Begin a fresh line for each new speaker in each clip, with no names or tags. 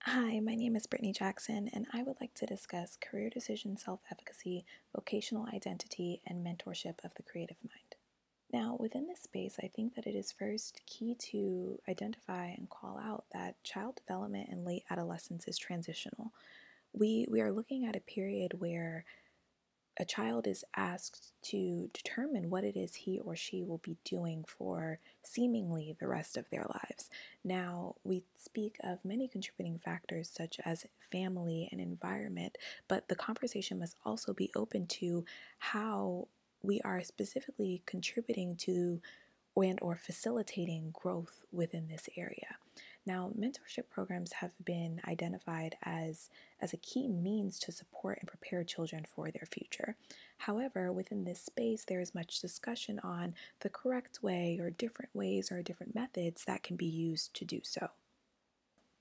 Hi, my name is Brittany Jackson, and I would like to discuss career decision, self-efficacy, vocational identity, and mentorship of the creative mind. Now, within this space, I think that it is first key to identify and call out that child development in late adolescence is transitional. We are looking at a period where a child is asked to determine what it is he or she will be doing for seemingly the rest of their lives. Now, we speak of many contributing factors such as family and environment, but the conversation must also be open to how we are specifically contributing to and or facilitating growth within this area. Now, mentorship programs have been identified as a key means to support and prepare children for their future. However, within this space, there is much discussion on the correct way or different ways or different methods that can be used to do so.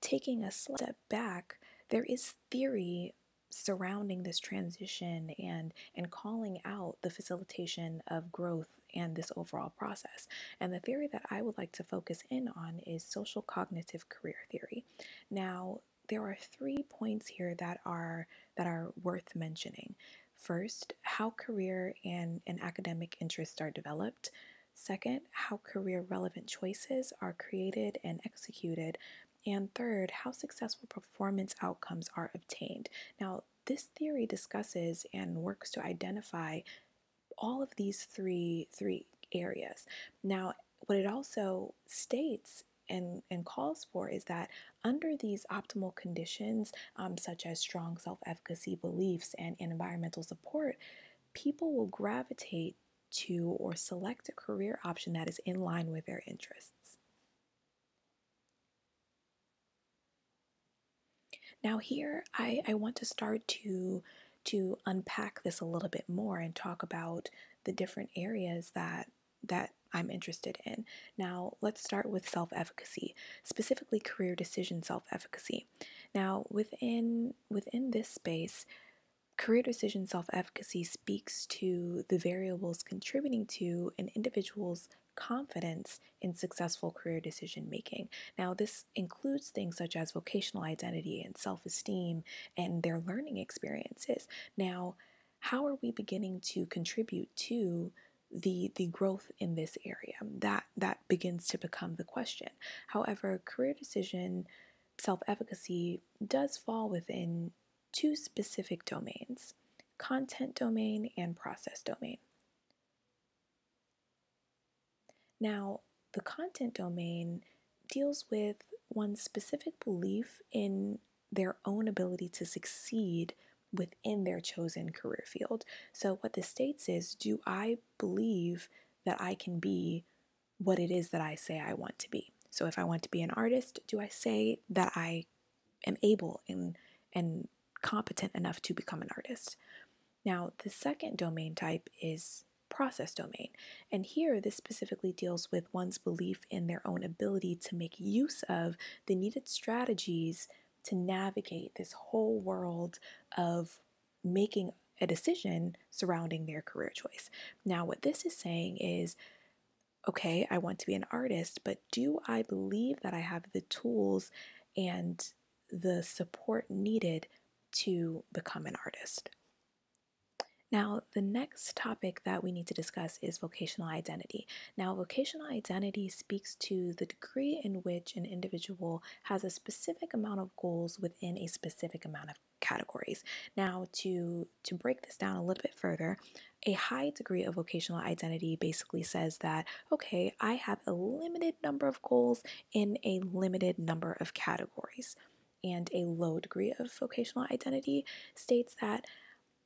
Taking a step back, there is theory surrounding this transition and calling out the facilitation of growth and this overall process. And the theory that I would like to focus in on is social cognitive career theory. Now, there are 3 points here that are worth mentioning. First, how career and academic interests are developed. Second, how career relevant choices are created and executed. And third, how successful performance outcomes are obtained. Now, this theory discusses and works to identify all of these three areas. Now, what it also states and calls for is that under these optimal conditions, such as strong self-efficacy beliefs and environmental support, people will gravitate to or select a career option that is in line with their interests. Now here, I want to start to unpack this a little bit more and talk about the different areas that I'm interested in. Now, let's start with self-efficacy, specifically career decision self-efficacy. Now, within this space, career decision self-efficacy speaks to the variables contributing to an individual's confidence in successful career decision making. Now, this includes things such as vocational identity and self-esteem and their learning experiences. Now, how are we beginning to contribute to the growth in this area? That begins to become the question. However, career decision self-efficacy does fall within two specific domains: content domain and process domain. Now, the content domain deals with one's specific belief in their own ability to succeed within their chosen career field. So, what this states is, do I believe that I can be what it is that I say I want to be? So, if I want to be an artist, do I say that I am able and competent enough to become an artist? Now, the second domain type is process domain. And here, this specifically deals with one's belief in their own ability to make use of the needed strategies to navigate this whole world of making a decision surrounding their career choice. Now, what this is saying is, okay, I want to be an artist, but do I believe that I have the tools and the support needed to become an artist? Now, the next topic that we need to discuss is vocational identity. Now, vocational identity speaks to the degree in which an individual has a specific amount of goals within a specific amount of categories. Now, to break this down a little bit further, a high degree of vocational identity basically says that, okay, I have a limited number of goals in a limited number of categories. And a low degree of vocational identity states that,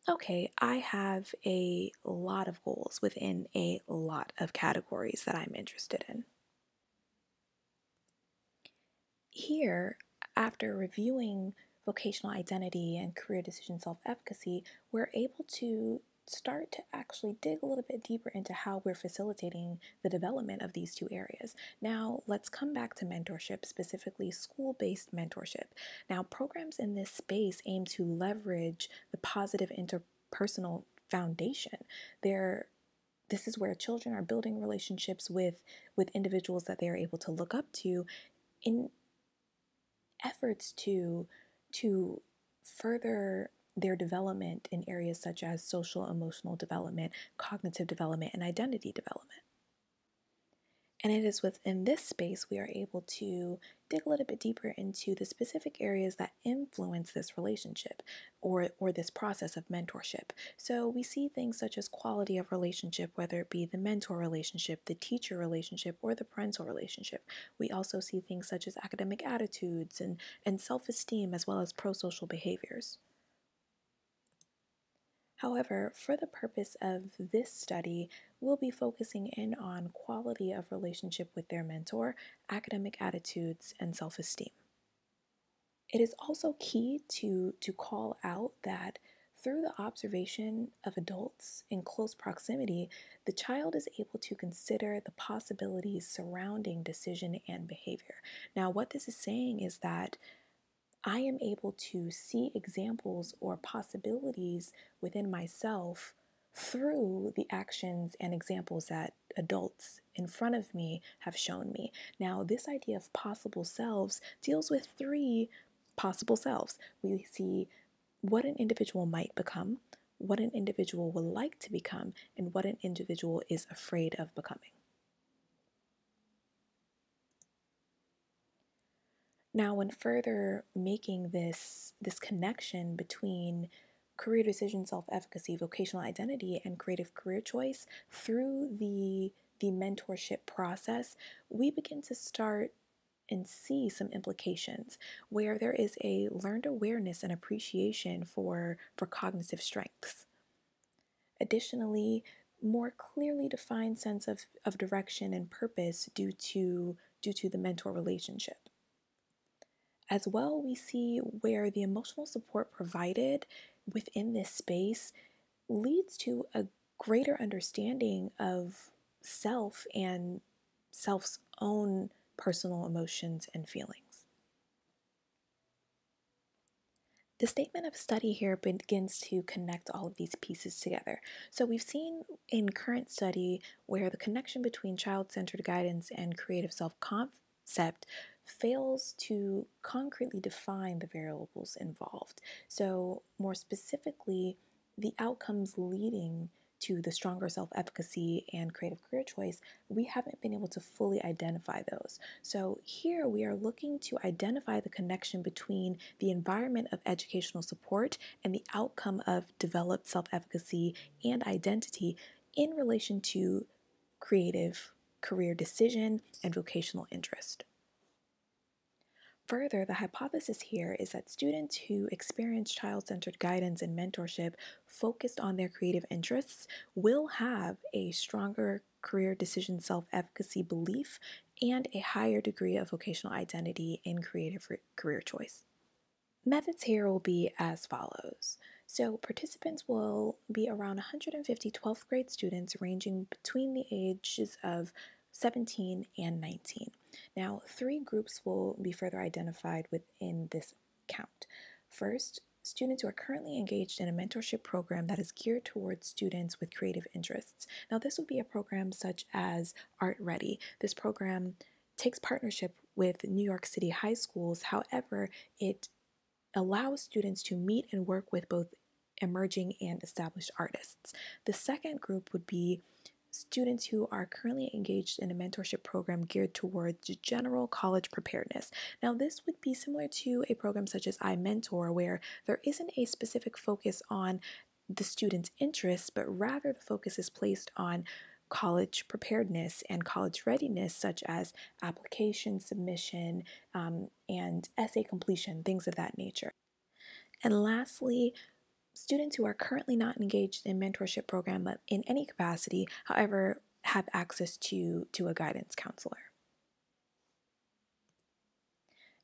okay, I have a lot of goals within a lot of categories that I'm interested in. Here, after reviewing vocational identity and career decision self-efficacy, we're able to start to actually dig a little bit deeper into how we're facilitating the development of these two areas. Now, let's come back to mentorship, specifically school-based mentorship. Now, programs in this space aim to leverage the positive interpersonal foundation. This is where children are building relationships with individuals that they are able to look up to in efforts to further their development in areas such as social emotional development, cognitive development, and identity development. And it is within this space we are able to dig a little bit deeper into the specific areas that influence this relationship or this process of mentorship. So we see things such as quality of relationship, whether it be the mentor relationship, the teacher relationship, or the parental relationship. We also see things such as academic attitudes and self-esteem, as well as pro-social behaviors. However, for the purpose of this study, we'll be focusing in on quality of relationship with their mentor, academic attitudes, and self-esteem. It is also key to call out that through the observation of adults in close proximity, the child is able to consider the possibilities surrounding decision and behavior. Now, what this is saying is that I am able to see examples or possibilities within myself through the actions and examples that adults in front of me have shown me. Now, this idea of possible selves deals with three possible selves. We see what an individual might become, what an individual would like to become, and what an individual is afraid of becoming. Now, when further making this connection between career decision, self-efficacy, vocational identity, and creative career choice through the mentorship process, we begin to start and see some implications where there is a learned awareness and appreciation for cognitive strengths. Additionally, more clearly defined sense of direction and purpose due to the mentor relationship. As well, we see where the emotional support provided within this space leads to a greater understanding of self and self's own personal emotions and feelings. The statement of study here begins to connect all of these pieces together. So we've seen in current study where the connection between child-centered guidance and creative self-concept fails to concretely define the variables involved. So more specifically, the outcomes leading to the stronger self-efficacy and creative career choice, we haven't been able to fully identify those. So here we are looking to identify the connection between the environment of educational support and the outcome of developed self-efficacy and identity in relation to creative career decision and vocational interest. Further, the hypothesis here is that students who experience child-centered guidance and mentorship focused on their creative interests will have a stronger career decision self-efficacy belief and a higher degree of vocational identity in creative career choice. Methods here will be as follows. So participants will be around 150 12th grade students ranging between the ages of 17 and 19. Now, three groups will be further identified within this count. First, students who are currently engaged in a mentorship program that is geared towards students with creative interests. Now, this would be a program such as Art Ready. This program takes partnership with New York City high schools. However, it allows students to meet and work with both emerging and established artists. The second group would be students who are currently engaged in a mentorship program geared towards general college preparedness. Now, this would be similar to a program such as iMentor, where there isn't a specific focus on the student's interests, but rather the focus is placed on college preparedness and college readiness, such as application submission and essay completion, things of that nature. And lastly, students who are currently not engaged in mentorship program in any capacity, however, have access to a guidance counselor.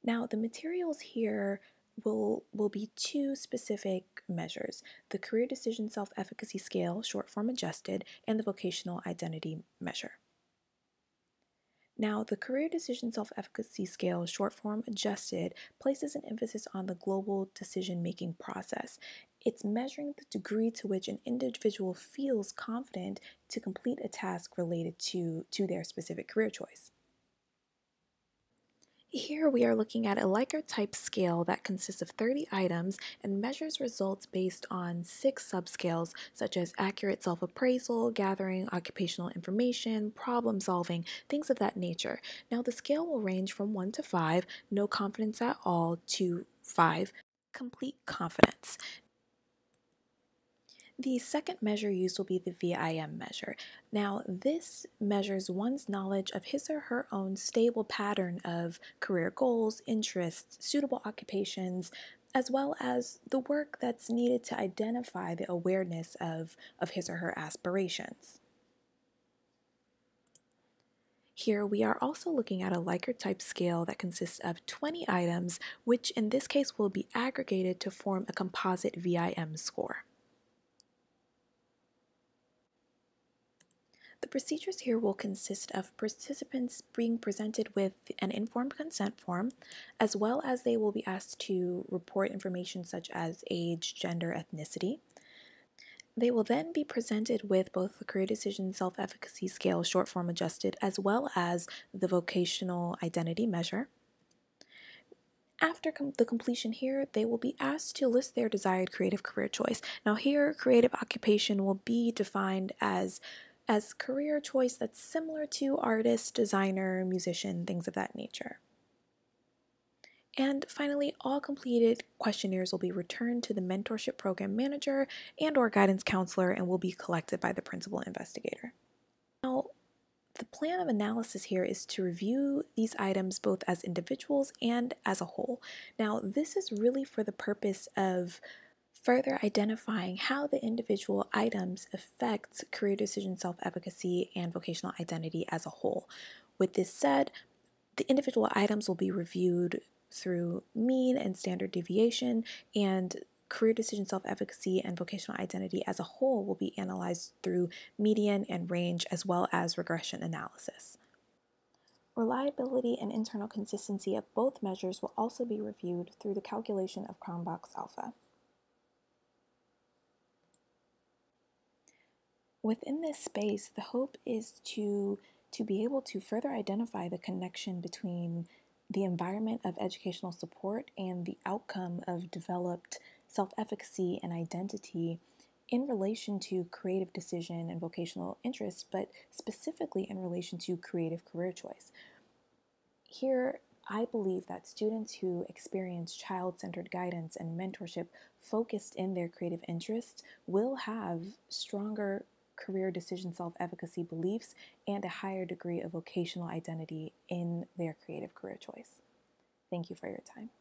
Now, the materials here will be two specific measures: the Career Decision Self-Efficacy Scale, short form adjusted, and the Vocational Identity Measure. Now, the Career Decision Self-Efficacy Scale, short form adjusted, places an emphasis on the global decision-making process. It's measuring the degree to which an individual feels confident to complete a task related to their specific career choice. Here we are looking at a Likert type scale that consists of 30 items and measures results based on 6 subscales such as accurate self-appraisal, gathering occupational information, problem solving, things of that nature. Now the scale will range from 1 to 5, no confidence at all, to 5, complete confidence. The second measure used will be the VIM measure. Now, this measures one's knowledge of his or her own stable pattern of career goals, interests, suitable occupations, as well as the work that's needed to identify the awareness of his or her aspirations. Here we are also looking at a Likert type scale that consists of 20 items, which in this case will be aggregated to form a composite VIM score. The procedures here will consist of participants being presented with an informed consent form, as well as they will be asked to report information such as age, gender, ethnicity. They will then be presented with both the Career Decision Self-Efficacy Scale short form adjusted, as well as the Vocational Identity Measure. After the completion here, they will be asked to list their desired creative career choice. Now here, creative occupation will be defined as career choice that's similar to artist, designer, musician, things of that nature. And finally, all completed questionnaires will be returned to the mentorship program manager and/or guidance counselor and will be collected by the principal investigator. Now, the plan of analysis here is to review these items both as individuals and as a whole. Now, this is really for the purpose of further identifying how the individual items affect career decision self-efficacy and vocational identity as a whole. With this said, the individual items will be reviewed through mean and standard deviation, and career decision self-efficacy and vocational identity as a whole will be analyzed through median and range, as well as regression analysis. Reliability and internal consistency of both measures will also be reviewed through the calculation of Cronbach's alpha. Within this space, the hope is to be able to further identify the connection between the environment of educational support and the outcome of developed self-efficacy and identity in relation to creative decision and vocational interests, but specifically in relation to creative career choice. Here, I believe that students who experience child-centered guidance and mentorship focused in their creative interests will have stronger career decision self-efficacy beliefs and a higher degree of vocational identity in their creative career choice. Thank you for your time.